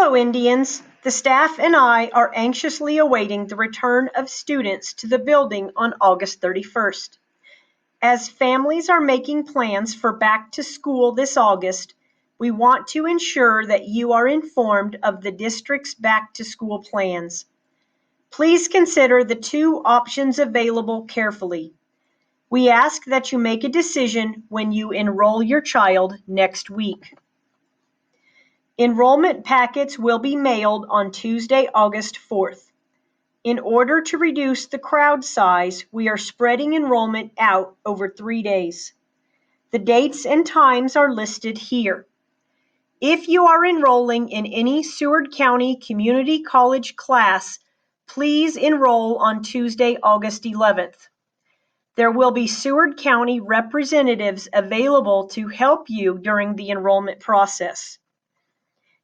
Hello, Indians. The staff and I are anxiously awaiting the return of students to the building on August 31st. As families are making plans for back to school this August, we want to ensure that you are informed of the district's back to school plans. Please consider the two options available carefully. We ask that you make a decision when you enroll your child next week. Enrollment packets will be mailed on Tuesday, August 4th. In order to reduce the crowd size, we are spreading enrollment out over 3 days. The dates and times are listed here. If you are enrolling in any Seward County Community College class, please enroll on Tuesday, August 11th. There will be Seward County representatives available to help you during the enrollment process.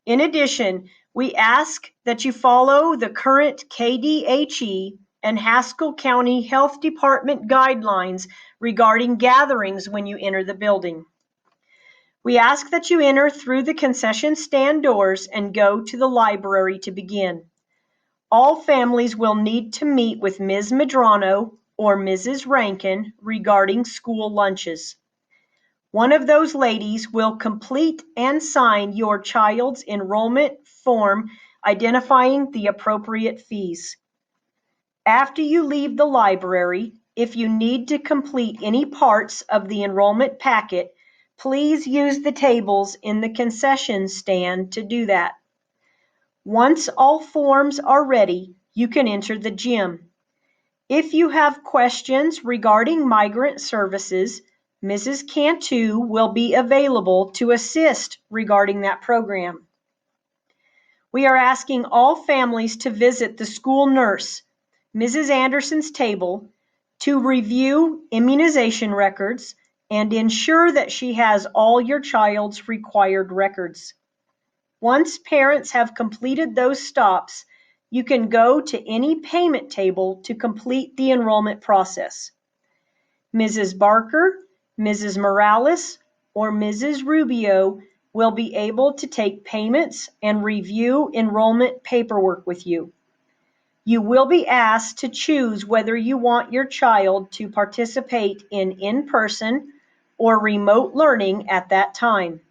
In addition, we ask that you follow the current KDHE and Haskell County Health Department guidelines regarding gatherings when you enter the building. We ask that you enter through the concession stand doors and go to the library to begin. All families will need to meet with Ms. Medrano or Mrs. Rankin regarding school lunches. One of those ladies will complete and sign your child's enrollment form identifying the appropriate fees. After you leave the library, if you need to complete any parts of the enrollment packet, please use the tables in the concession stand to do that. Once all forms are ready, you can enter the gym. If you have questions regarding migrant services, Mrs. Cantu will be available to assist regarding that program. We are asking all families to visit the school nurse, Mrs. Anderson's table, to review immunization records and ensure that she has all your child's required records. Once parents have completed those stops, you can go to any payment table to complete the enrollment process. Mrs. Barker, Mrs. Morales, or Mrs. Rubio will be able to take payments and review enrollment paperwork with you. You will be asked to choose whether you want your child to participate in in-person or remote learning at that time.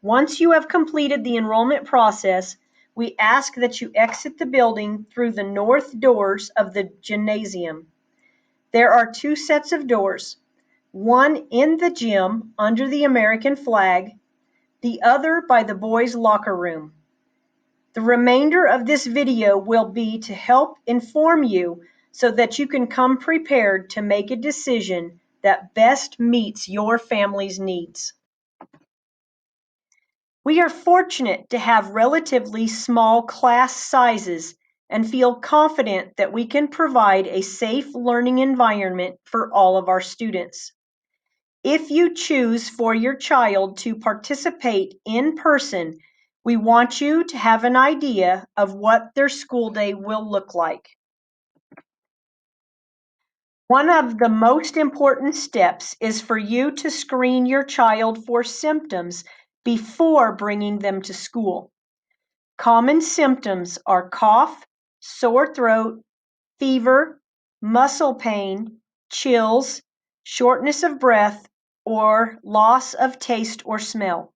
Once you have completed the enrollment process, we ask that you exit the building through the north doors of the gymnasium. There are two sets of doors, one in the gym under the American flag, the other by the boys' locker room. The remainder of this video will be to help inform you so that you can come prepared to make a decision that best meets your family's needs. We are fortunate to have relatively small class sizes and feel confident that we can provide a safe learning environment for all of our students. If you choose for your child to participate in person, we want you to have an idea of what their school day will look like. One of the most important steps is for you to screen your child for symptoms before bringing them to school. Common symptoms are cough, sore throat, fever, muscle pain, chills, shortness of breath, or loss of taste or smell.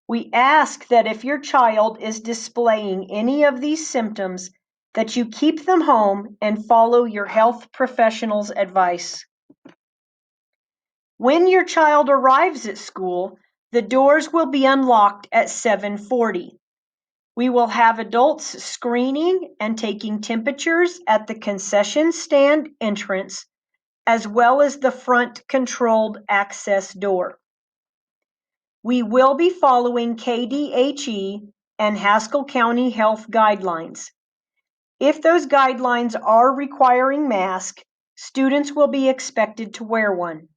We ask that if your child is displaying any of these symptoms, that you keep them home and follow your health professional's advice. When your child arrives at school, the doors will be unlocked at 7:40. We will have adults screening and taking temperatures at the concession stand entrance, as well as the front controlled access door. We will be following KDHE and Haskell County Health guidelines. If those guidelines are requiring masks, students will be expected to wear one.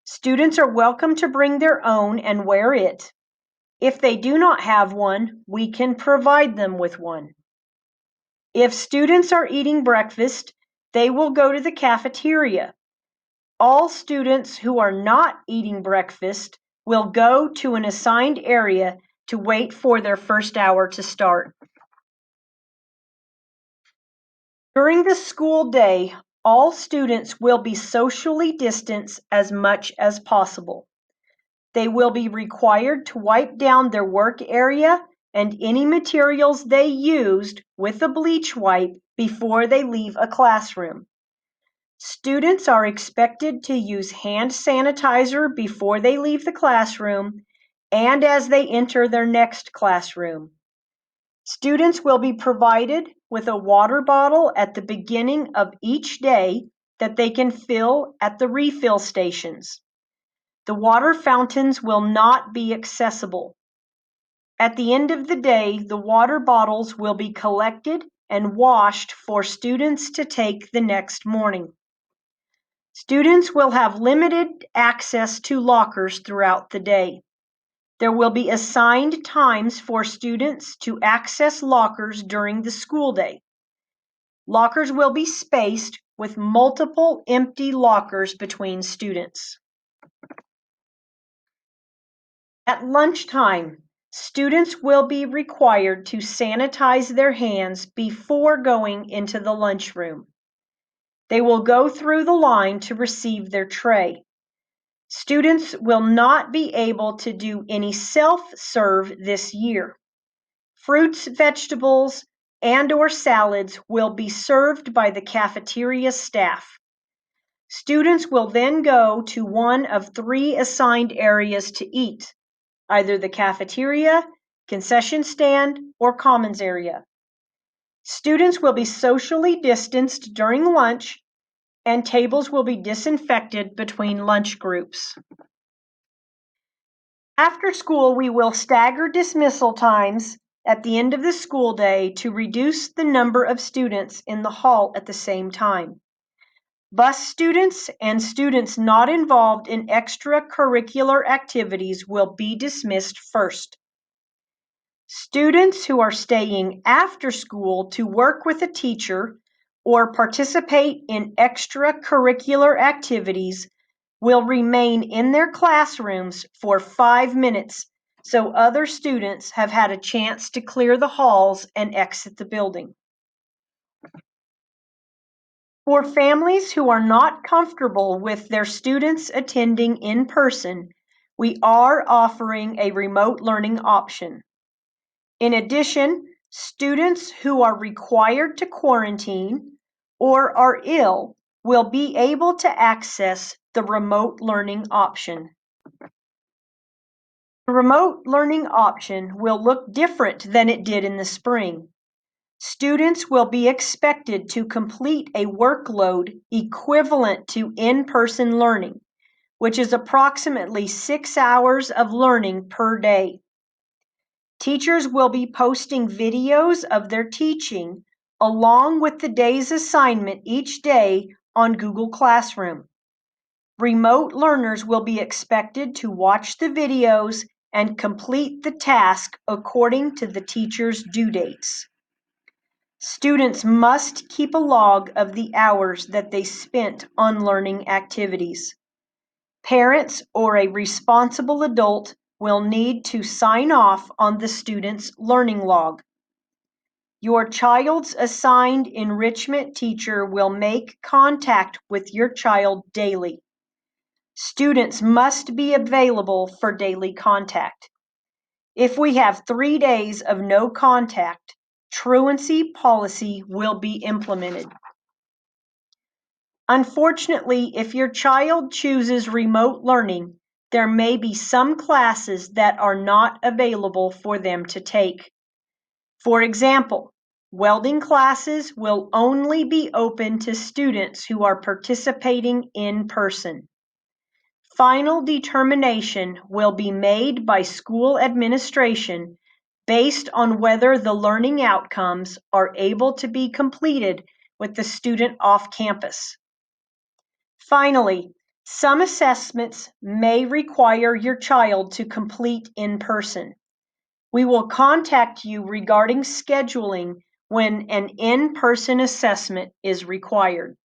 Students are welcome to bring their own and wear it. If they do not have one, we can provide them with one. If students are eating breakfast, they will go to the cafeteria. All students who are not eating breakfast will go to an assigned area to wait for their first hour to start. During the school day, all students will be socially distanced as much as possible. They will be required to wipe down their work area and any materials they used with a bleach wipe before they leave a classroom. Students are expected to use hand sanitizer before they leave the classroom and as they enter their next classroom. Students will be provided with a water bottle at the beginning of each day that they can fill at the refill stations. The water fountains will not be accessible. At the end of the day, the water bottles will be collected and washed for students to take the next morning. Students will have limited access to lockers throughout the day. There will be assigned times for students to access lockers during the school day. Lockers will be spaced with multiple empty lockers between students. At lunchtime, students will be required to sanitize their hands before going into the lunchroom. They will go through the line to receive their tray. Students will not be able to do any self-serve this year. Fruits, vegetables, and/or salads will be served by the cafeteria staff. Students will then go to one of 3 assigned areas to eat, either the cafeteria, concession stand, or commons area. Students will be socially distanced during lunch, and tables will be disinfected between lunch groups. After school, we will stagger dismissal times at the end of the school day to reduce the number of students in the hall at the same time. Bus students and students not involved in extracurricular activities will be dismissed first. Students who are staying after school to work with a teacher or participate in extracurricular activities will remain in their classrooms for 5 minutes so other students have had a chance to clear the halls and exit the building. For families who are not comfortable with their students attending in person, we are offering a remote learning option. In addition, students who are required to quarantine or are ill will be able to access the remote learning option. The remote learning option will look different than it did in the spring. Students will be expected to complete a workload equivalent to in-person learning, which is approximately 6 hours of learning per day. Teachers will be posting videos of their teaching along with the day's assignment each day on Google Classroom. Remote learners will be expected to watch the videos and complete the task according to the teacher's due dates. Students must keep a log of the hours that they spent on learning activities. Parents or a responsible adult will need to sign off on the student's learning log. Your child's assigned enrichment teacher will make contact with your child daily. Students must be available for daily contact. If we have 3 days of no contact, truancy policy will be implemented. Unfortunately, if your child chooses remote learning, there may be some classes that are not available for them to take. For example, welding classes will only be open to students who are participating in person. Final determination will be made by school administration based on whether the learning outcomes are able to be completed with the student off campus. Finally, some assessments may require your child to complete in person. We will contact you regarding scheduling when an in-person assessment is required.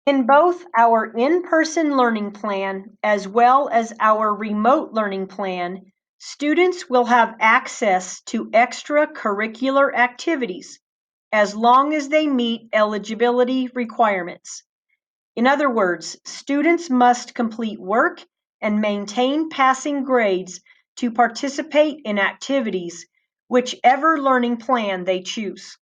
In both our in-person learning plan as well as our remote learning plan, students will have access to extracurricular activities as long as they meet eligibility requirements. In other words, students must complete work and maintain passing grades to participate in activities, whichever learning plan they choose.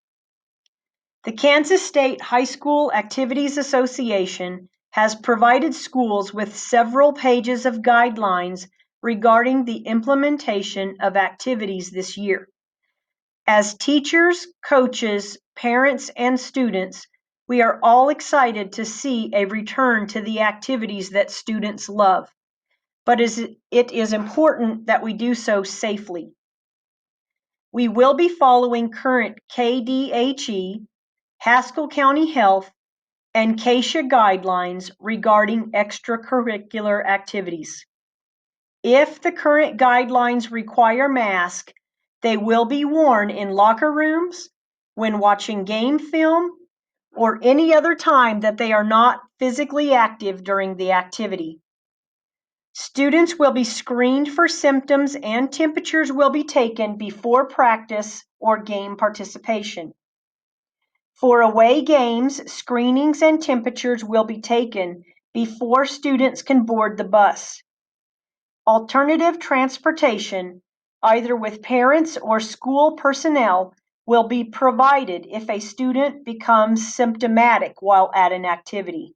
The Kansas State High School Activities Association has provided schools with several pages of guidelines regarding the implementation of activities this year. As teachers, coaches, parents, and students, we are all excited to see a return to the activities that students love, but it is important that we do so safely. We will be following current KDHE, Haskell County Health, and CASHA guidelines regarding extracurricular activities. If the current guidelines require masks, they will be worn in locker rooms, when watching game film, or any other time that they are not physically active during the activity. Students will be screened for symptoms and temperatures will be taken before practice or game participation. For away games, screenings and temperatures will be taken before students can board the bus. Alternative transportation, either with parents or school personnel, will be provided if a student becomes symptomatic while at an activity.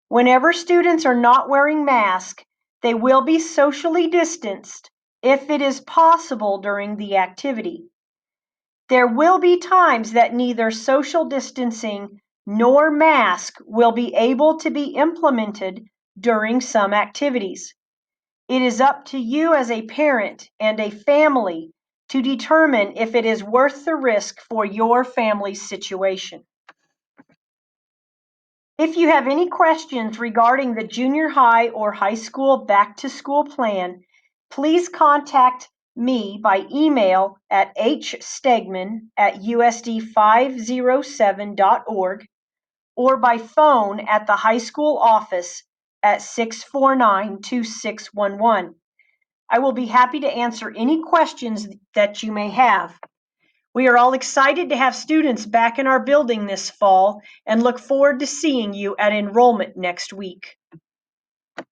Whenever students are not wearing masks, they will be socially distanced if it is possible during the activity. There will be times that neither social distancing nor mask will be able to be implemented during some activities. It is up to you as a parent and a family to determine if it is worth the risk for your family's situation. If you have any questions regarding the junior high or high school back to school plan, please contact me by email at hstegman@usd507.org or by phone at the high school office at 649-2611. I will be happy to answer any questions that you may have. We are all excited to have students back in our building this fall and look forward to seeing you at enrollment next week.